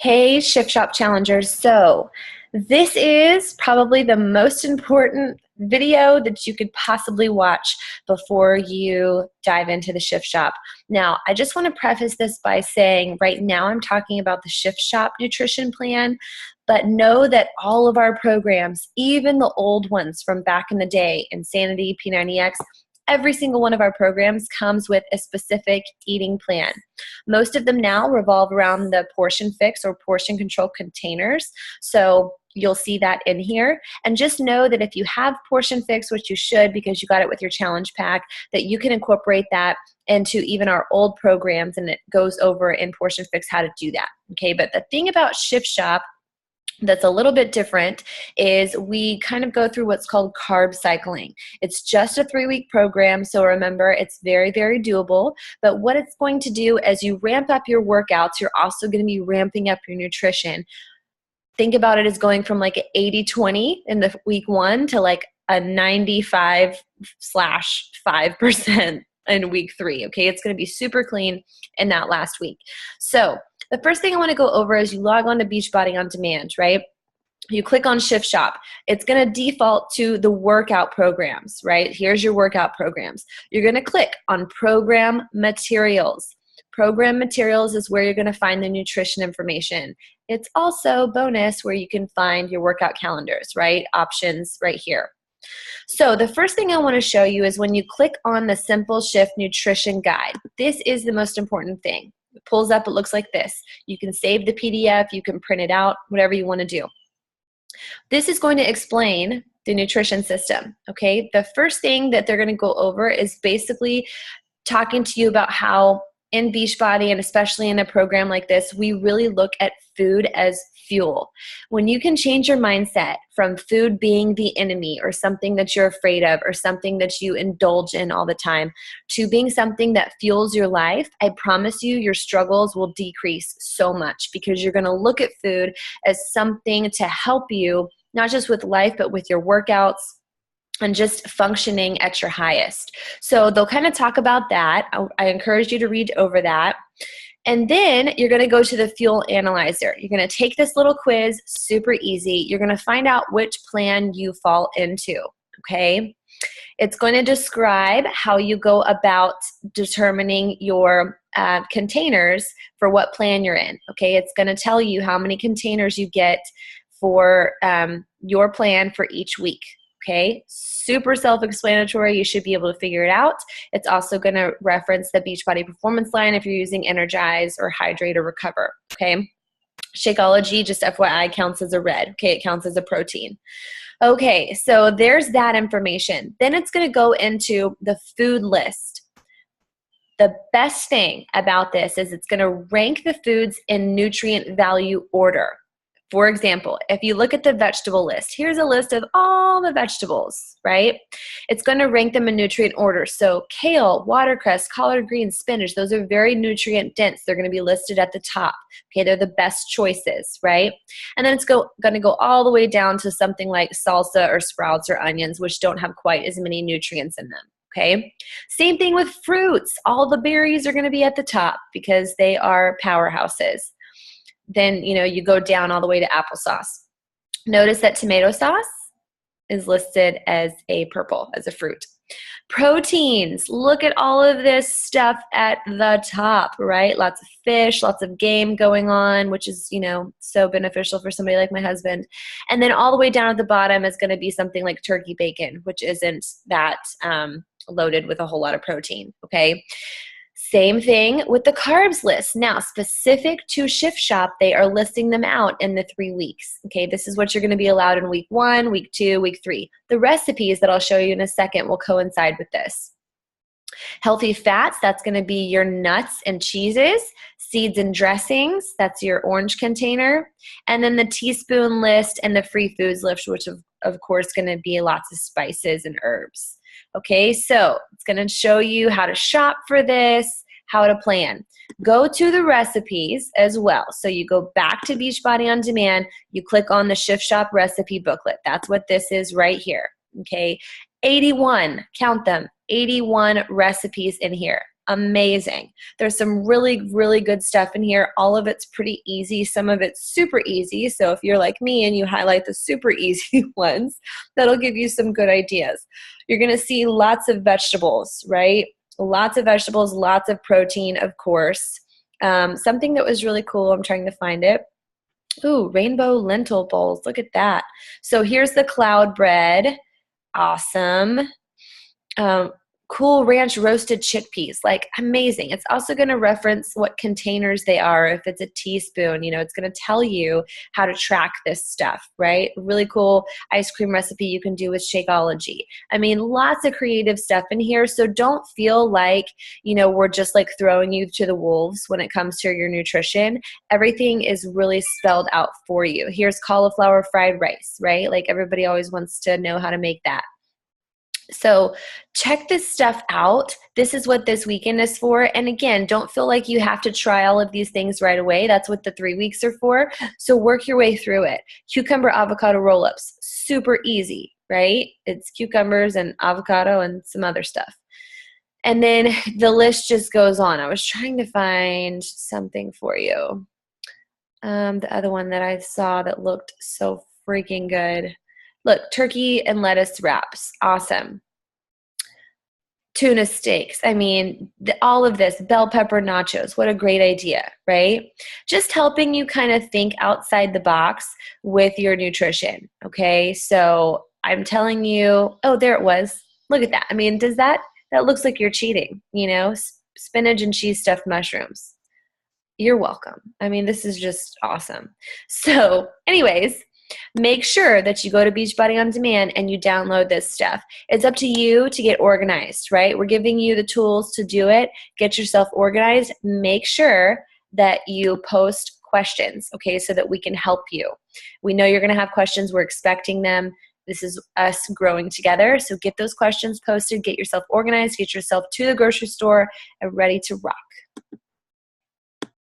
Hey, Shift Shop Challengers. So, this is probably the most important video that you could possibly watch before you dive into the Shift Shop. Now, I just want to preface this by saying right now I'm talking about the Shift Shop nutrition plan, but know that all of our programs, even the old ones from back in the day, Insanity, P90X, every single one of our programs comes with a specific eating plan. Most of them now revolve around the portion fix or portion control containers. So you'll see that in here. And just know that if you have portion fix, which you should because you got it with your challenge pack, that you can incorporate that into even our old programs, and it goes over in portion fix how to do that. Okay, but the thing about Shift Shop that's a little bit different is we kind of go through what's called carb cycling. It's just a 3-week program, so remember it's very, very doable. But what it's going to do as you ramp up your workouts, you're also going to be ramping up your nutrition. Think about it as going from like an 80-20 in the week 1 to like a 95/5% in week 3. Okay, it's going to be super clean in that last week. So the first thing I want to go over is you log on to Beachbody On Demand, right? You click on Shift Shop. It's going to default to the workout programs, right? Here's your workout programs. You're going to click on Program Materials. Program Materials is where you're going to find the nutrition information. It's also bonus where you can find your workout calendars, right? Options right here. So the first thing I want to show you is when you click on the Simple Shift Nutrition Guide. This is the most important thing. It pulls up, it looks like this. You can save the PDF, you can print it out, whatever you want to do. This is going to explain the nutrition system, okay? The first thing that they're going to go over is basically talking to you about how in Beachbody, and especially in a program like this, we really look at food as fuel. When you can change your mindset from food being the enemy or something that you're afraid of or something that you indulge in all the time to being something that fuels your life, I promise you your struggles will decrease so much because you're going to look at food as something to help you, not just with life, but with your workouts and just functioning at your highest. So they'll kind of talk about that. I encourage you to read over that. And then you're going to go to the fuel analyzer. You're going to take this little quiz, super easy. You're going to find out which plan you fall into, okay? It's going to describe how you go about determining your containers for what plan you're in, okay? It's going to tell you how many containers you get for your plan for each week. Okay, super self-explanatory. You should be able to figure it out. It's also going to reference the Beachbody Performance line if you're using Energize or Hydrate or Recover. Okay, Shakeology, just FYI, counts as a red. Okay, it counts as a protein. Okay, so there's that information. Then it's going to go into the food list. The best thing about this is it's going to rank the foods in nutrient value order. For example, if you look at the vegetable list, here's a list of all the vegetables, right? It's going to rank them in nutrient order. So kale, watercress, collard greens, spinach, those are very nutrient dense. They're going to be listed at the top. Okay, they're the best choices, right? And then it's going to go all the way down to something like salsa or sprouts or onions, which don't have quite as many nutrients in them. Okay, same thing with fruits. All the berries are going to be at the top because they are powerhouses. Then, you go down all the way to applesauce. Notice that tomato sauce is listed as a purple, as a fruit. Proteins, look at all of this stuff at the top, right? Lots of fish, lots of game going on, which is, so beneficial for somebody like my husband. And then all the way down at the bottom is going to be something like turkey bacon, which isn't that loaded with a whole lot of protein, okay? Same thing with the carbs list. Now, specific to Shift Shop, they are listing them out in the 3 weeks. Okay, this is what you're going to be allowed in week 1, week 2, week 3. The recipes that I'll show you in a second will coincide with this. Healthy fats, that's going to be your nuts and cheeses. Seeds and dressings, that's your orange container. And then the teaspoon list and the free foods list, which of course going to be lots of spices and herbs. Okay, so it's going to show you how to shop for this, how to plan. Go to the recipes as well. So you go back to Beachbody On Demand, you click on the Shift Shop recipe booklet. That's what this is right here. Okay, 81, count them, 81 recipes in here. amazing. There's some really, really good stuff in here. All of it's pretty easy. Some of it's super easy. So if you're like me and you highlight the super easy ones, that'll give you some good ideas. You're going to see lots of vegetables, right? Lots of vegetables, lots of protein, of course. Something that was really cool, I'm trying to find it. Ooh, rainbow lentil bowls. Look at that. So here's the cloud bread. Awesome. Cool ranch roasted chickpeas, like amazing. It's also going to reference what containers they are. If it's a teaspoon, it's going to tell you how to track this stuff, right? Really cool ice cream recipe you can do with Shakeology. I mean, lots of creative stuff in here. So don't feel like, we're just like throwing you to the wolves when it comes to your nutrition. Everything is really spelled out for you. Here's cauliflower fried rice, right? Like everybody always wants to know how to make that. So check this stuff out. This is what this weekend is for. And again, don't feel like you have to try all of these things right away. That's what the 3 weeks are for. So work your way through it. Cucumber avocado roll-ups, super easy, right? It's cucumbers and avocado and some other stuff. And then the list just goes on. I was trying to find something for you. The other one that I saw that looked so freaking good. Look, turkey and lettuce wraps. Awesome. Tuna steaks. I mean, all of this, bell pepper nachos. What a great idea, right? Just helping you kind of think outside the box with your nutrition, okay? So I'm telling you, oh, there it was. Look at that. I mean, that looks like you're cheating, spinach and cheese stuffed mushrooms. You're welcome. I mean, this is just awesome. So anyways, make sure that you go to Beachbody On Demand and you download this stuff. It's up to you to get organized, right? We're giving you the tools to do it. Get yourself organized. Make sure that you post questions, okay, so that we can help you. We know you're going to have questions. We're expecting them. This is us growing together. So get those questions posted. Get yourself organized. Get yourself to the grocery store and ready to rock.